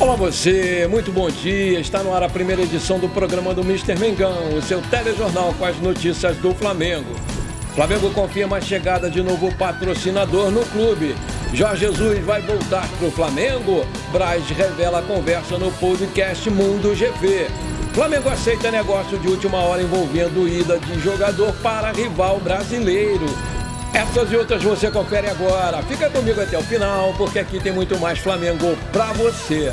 Olá você, muito bom dia. Está no ar a primeira edição do programa do Mister Mengão, o seu telejornal com as notícias do Flamengo. Flamengo confirma a chegada de novo patrocinador no clube. Jorge Jesus vai voltar para o Flamengo? Braz revela a conversa no podcast Mundo GV. Flamengo aceita negócio de última hora envolvendo ida de jogador para rival brasileiro. Essas e outras você confere agora. Fica comigo até o final, porque aqui tem muito mais Flamengo para você.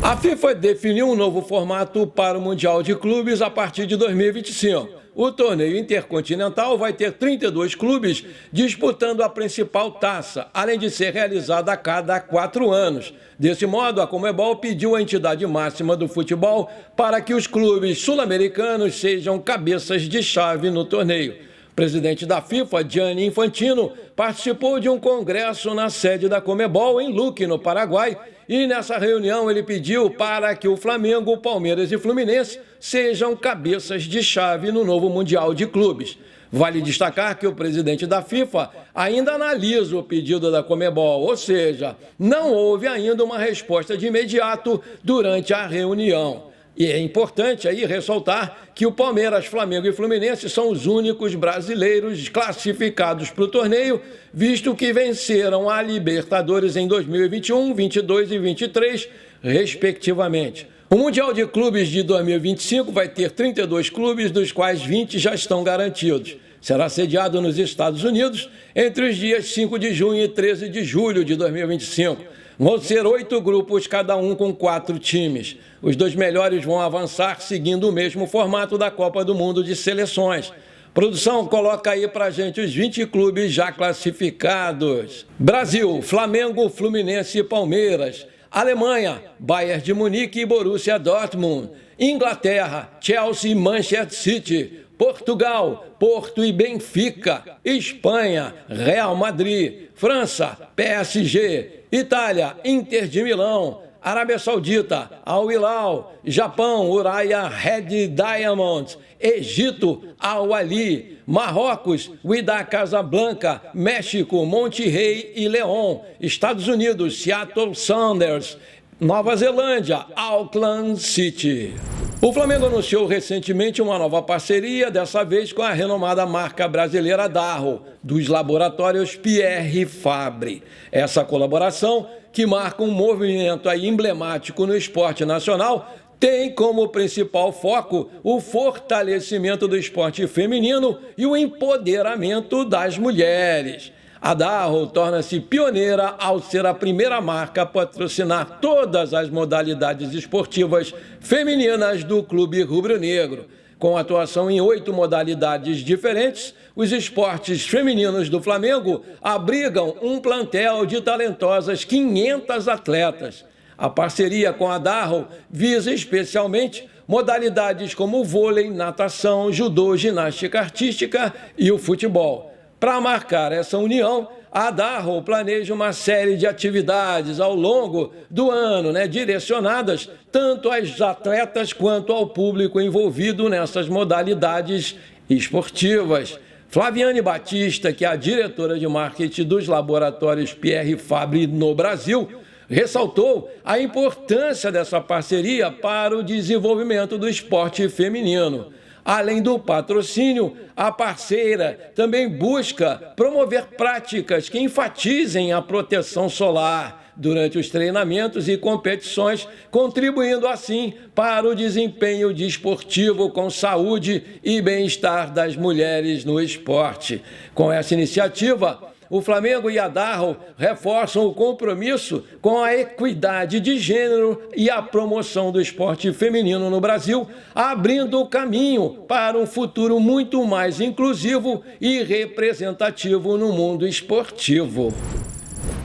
A FIFA definiu um novo formato para o Mundial de Clubes a partir de 2025. O torneio intercontinental vai ter 32 clubes disputando a principal taça, além de ser realizado a cada 4 anos. Desse modo, a Conmebol pediu à entidade máxima do futebol para que os clubes sul-americanos sejam cabeças de chave no torneio. O presidente da FIFA, Gianni Infantino, participou de um congresso na sede da Conmebol, em Luque, no Paraguai, e nessa reunião ele pediu para que o Flamengo, Palmeiras e Fluminense sejam cabeças de chave no novo Mundial de Clubes. Vale destacar que o presidente da FIFA ainda analisa o pedido da Conmebol, ou seja, não houve ainda uma resposta de imediato durante a reunião. E é importante aí ressaltar que o Palmeiras, Flamengo e Fluminense são os únicos brasileiros classificados para o torneio, visto que venceram a Libertadores em 2021, 22 e 23, respectivamente. O Mundial de Clubes de 2025 vai ter 32 clubes, dos quais 20 já estão garantidos. Será sediado nos Estados Unidos entre os dias 5 de junho e 13 de julho de 2025. Vão ser 8 grupos, cada um com 4 times. Os 2 melhores vão avançar seguindo o mesmo formato da Copa do Mundo de Seleções. Produção, coloca aí pra gente os 20 clubes já classificados. Brasil, Flamengo, Fluminense e Palmeiras. Alemanha, Bayern de Munique e Borussia Dortmund. Inglaterra, Chelsea e Manchester City. Portugal, Porto e Benfica. Espanha, Real Madrid. França, PSG. Itália, Inter de Milão. Arábia Saudita, Al Hilal. Japão, Uraia Red Diamonds. Egito, Al Ahly. Marrocos, Wydad Casablanca. México, Monterrey e León. Estados Unidos, Seattle Sounders. Nova Zelândia, Auckland City. O Flamengo anunciou recentemente uma nova parceria, dessa vez com a renomada marca brasileira Darro, dos laboratórios Pierre Fabre. Essa colaboração, que marca um movimento aí emblemático no esporte nacional, tem como principal foco o fortalecimento do esporte feminino e o empoderamento das mulheres. A Darro torna-se pioneira ao ser a primeira marca a patrocinar todas as modalidades esportivas femininas do clube rubro-negro. Com atuação em 8 modalidades diferentes, os esportes femininos do Flamengo abrigam um plantel de talentosas 500 atletas. A parceria com a Darro visa especialmente modalidades como vôlei, natação, judô, ginástica artística e o futebol. Para marcar essa união, a Darro planeja uma série de atividades ao longo do ano, direcionadas tanto às atletas quanto ao público envolvido nessas modalidades esportivas. Flaviane Batista, que é a diretora de marketing dos laboratórios Pierre Fabre no Brasil, ressaltou a importância dessa parceria para o desenvolvimento do esporte feminino. Além do patrocínio, a parceira também busca promover práticas que enfatizem a proteção solar durante os treinamentos e competições, contribuindo assim para o desempenho desportivo com saúde e bem-estar das mulheres no esporte. Com essa iniciativa, o Flamengo e a Darro reforçam o compromisso com a equidade de gênero e a promoção do esporte feminino no Brasil, abrindo o caminho para um futuro muito mais inclusivo e representativo no mundo esportivo.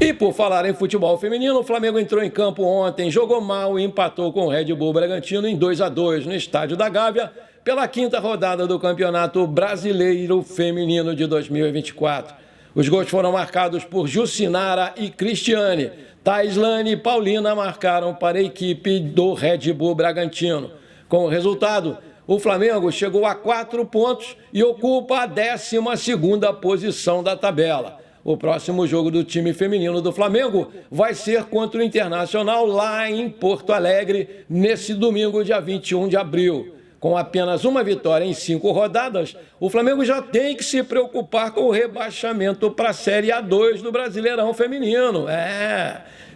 E por falar em futebol feminino, o Flamengo entrou em campo ontem, jogou mal e empatou com o Red Bull Bragantino em 2-2 no Estádio da Gávea, pela 5ª rodada do Campeonato Brasileiro Feminino de 2024. Os gols foram marcados por Jucinara e Cristiane. Taislane e Paulina marcaram para a equipe do Red Bull Bragantino. Com o resultado, o Flamengo chegou a 4 pontos e ocupa a 12ª posição da tabela. O próximo jogo do time feminino do Flamengo vai ser contra o Internacional lá em Porto Alegre, nesse domingo, dia 21 de abril. Com apenas uma vitória em 5 rodadas, o Flamengo já tem que se preocupar com o rebaixamento para a Série A2 do Brasileirão Feminino.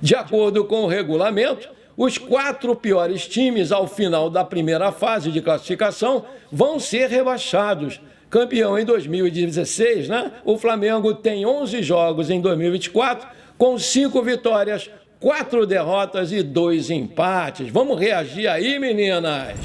De acordo com o regulamento, os 4 piores times ao final da primeira fase de classificação vão ser rebaixados. Campeão em 2016, né? O Flamengo tem 11 jogos em 2024, com 5 vitórias, 4 derrotas e 2 empates. Vamos reagir aí, meninas?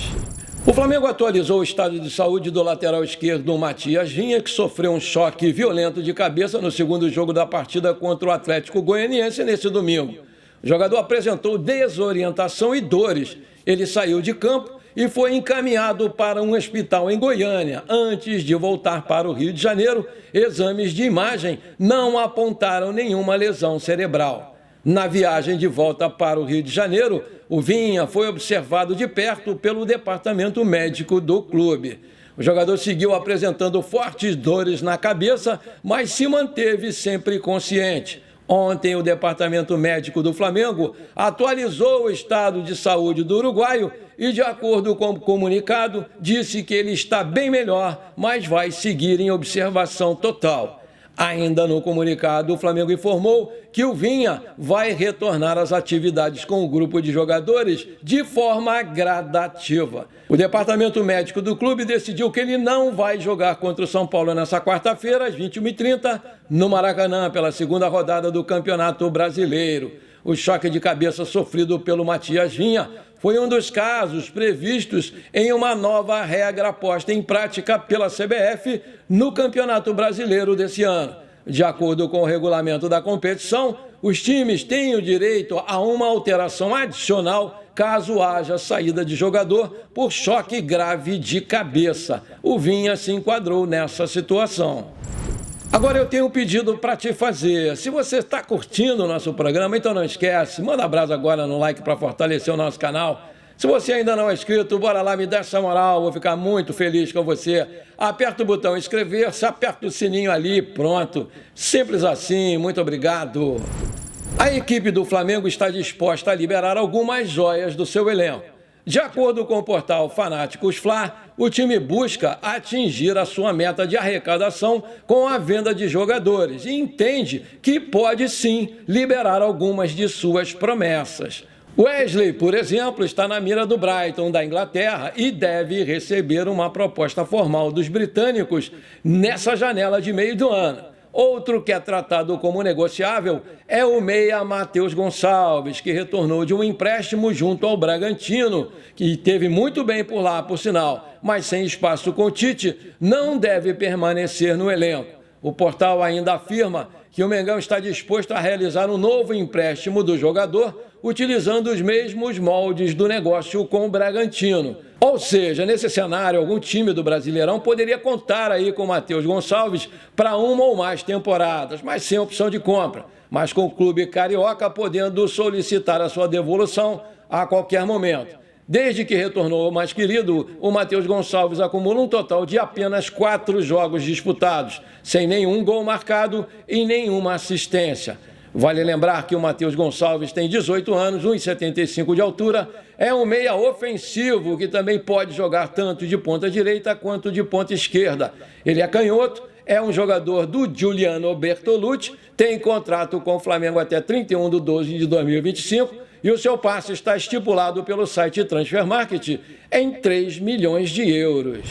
O Flamengo atualizou o estado de saúde do lateral esquerdo Matias Vinha, que sofreu um choque violento de cabeça no segundo jogo da partida contra o Atlético Goianiense nesse domingo. O jogador apresentou desorientação e dores. Ele saiu de campo e foi encaminhado para um hospital em Goiânia. Antes de voltar para o Rio de Janeiro, exames de imagem não apontaram nenhuma lesão cerebral. Na viagem de volta para o Rio de Janeiro, o Vinha foi observado de perto pelo departamento médico do clube. O jogador seguiu apresentando fortes dores na cabeça, mas se manteve sempre consciente. Ontem, o departamento médico do Flamengo atualizou o estado de saúde do uruguaio e, de acordo com o comunicado, disse que ele está bem melhor, mas vai seguir em observação total. Ainda no comunicado, o Flamengo informou que o Vinha vai retornar às atividades com o grupo de jogadores de forma gradativa. O departamento médico do clube decidiu que ele não vai jogar contra o São Paulo nessa quarta-feira, às 21h30, no Maracanã, pela segunda rodada do Campeonato Brasileiro. O choque de cabeça sofrido pelo Matias Vinha foi um dos casos previstos em uma nova regra posta em prática pela CBF no Campeonato Brasileiro desse ano. De acordo com o regulamento da competição, os times têm o direito a uma alteração adicional caso haja saída de jogador por choque grave de cabeça. O Vinha se enquadrou nessa situação. Agora eu tenho um pedido para te fazer. Se você está curtindo o nosso programa, então não esquece, manda abraço agora no like para fortalecer o nosso canal. Se você ainda não é inscrito, bora lá, me dá essa moral, vou ficar muito feliz com você. Aperta o botão inscrever-se, aperta o sininho ali, pronto. Simples assim, muito obrigado. A equipe do Flamengo está disposta a liberar algumas joias do seu elenco. De acordo com o portal Fanáticos Fla, o time busca atingir a sua meta de arrecadação com a venda de jogadores e entende que pode sim liberar algumas de suas promessas. Wesley, por exemplo, está na mira do Brighton, da Inglaterra, e deve receber uma proposta formal dos britânicos nessa janela de meio do ano. Outro que é tratado como negociável é o meia Matheus Gonçalves, que retornou de um empréstimo junto ao Bragantino, que teve muito bem por lá, por sinal, mas sem espaço com o Tite, não deve permanecer no elenco. O portal ainda afirma que o Mengão está disposto a realizar um novo empréstimo do jogador, utilizando os mesmos moldes do negócio com o Bragantino. Ou seja, nesse cenário, algum time do Brasileirão poderia contar aí com o Matheus Gonçalves para uma ou mais temporadas, mas sem opção de compra, mas com o clube carioca podendo solicitar a sua devolução a qualquer momento. Desde que retornou ao mais querido, o Matheus Gonçalves acumula um total de apenas 4 jogos disputados, sem nenhum gol marcado e nenhuma assistência. Vale lembrar que o Matheus Gonçalves tem 18 anos, 1,75 de altura, é um meia ofensivo que também pode jogar tanto de ponta direita quanto de ponta esquerda. Ele é canhoto, é um jogador do Giuliano Bertolucci, tem contrato com o Flamengo até 31/12/2025 e o seu passe está estipulado pelo site Transfermarkt em 3 milhões de euros.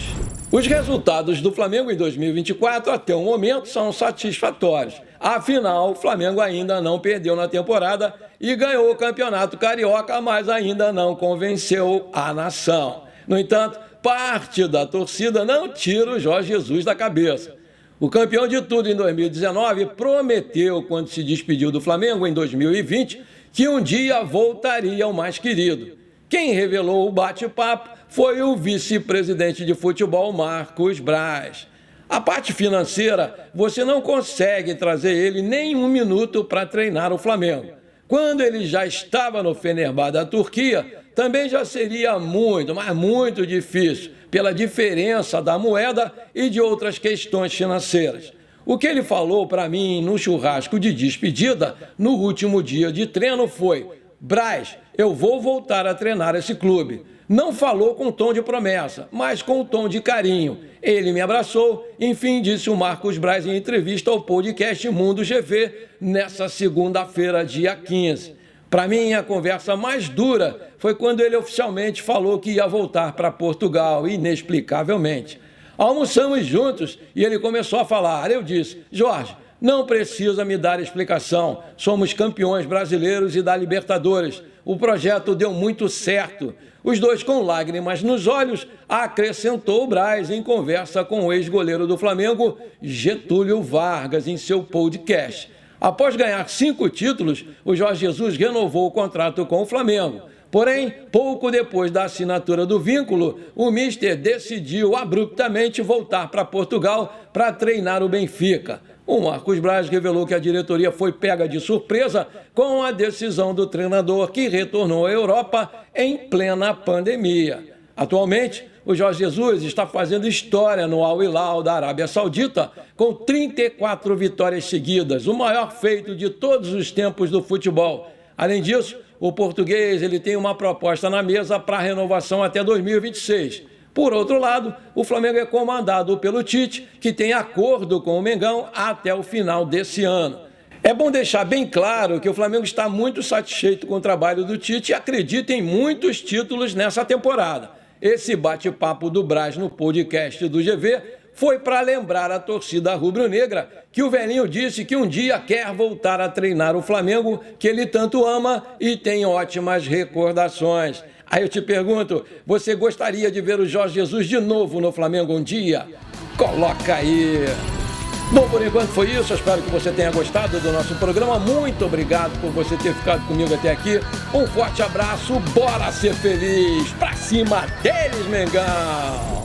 Os resultados do Flamengo em 2024 até o momento são satisfatórios. Afinal, o Flamengo ainda não perdeu na temporada e ganhou o Campeonato Carioca, mas ainda não convenceu a nação. No entanto, parte da torcida não tira o Jorge Jesus da cabeça. O campeão de tudo em 2019 prometeu, quando se despediu do Flamengo em 2020, que um dia voltaria ao mais querido. Quem revelou o bate-papo foi o vice-presidente de futebol, Marcos Braz. A parte financeira, você não consegue trazer ele nem um minuto para treinar o Flamengo. Quando ele já estava no Fenerbahçe da Turquia, também já seria muito, mas muito difícil, pela diferença da moeda e de outras questões financeiras. O que ele falou para mim no churrasco de despedida no último dia de treino foi: Braz, eu vou voltar a treinar esse clube. Não falou com tom de promessa, mas com tom de carinho. Ele me abraçou, enfim, disse o Marcos Braz em entrevista ao podcast Mundo GV nessa segunda-feira, dia 15. Para mim, a conversa mais dura foi quando ele oficialmente falou que ia voltar para Portugal, inexplicavelmente. Almoçamos juntos e ele começou a falar. Eu disse: Jorge, não precisa me dar explicação. Somos campeões brasileiros e da Libertadores. O projeto deu muito certo. Os dois, com lágrimas nos olhos, acrescentou o Braz em conversa com o ex-goleiro do Flamengo, Getúlio Vargas, em seu podcast. Após ganhar 5 títulos, o Jorge Jesus renovou o contrato com o Flamengo. Porém, pouco depois da assinatura do vínculo, o Mister decidiu abruptamente voltar para Portugal para treinar o Benfica. O Marcos Braz revelou que a diretoria foi pega de surpresa com a decisão do treinador, que retornou à Europa em plena pandemia. Atualmente, o Jorge Jesus está fazendo história no Al Hilal da Arábia Saudita com 34 vitórias seguidas, o maior feito de todos os tempos do futebol. Além disso, o português tem uma proposta na mesa para renovação até 2026. Por outro lado, o Flamengo é comandado pelo Tite, que tem acordo com o Mengão até o final desse ano. É bom deixar bem claro que o Flamengo está muito satisfeito com o trabalho do Tite e acredita em muitos títulos nessa temporada. Esse bate-papo do Braz no podcast do GV foi para lembrar a torcida rubro-negra que o velhinho disse que um dia quer voltar a treinar o Flamengo, que ele tanto ama e tem ótimas recordações. Aí eu te pergunto, você gostaria de ver o Jorge Jesus de novo no Flamengo um dia? Coloca aí! Bom, por enquanto foi isso. Eu espero que você tenha gostado do nosso programa. Muito obrigado por você ter ficado comigo até aqui. Um forte abraço, bora ser feliz! Pra cima deles, Mengão!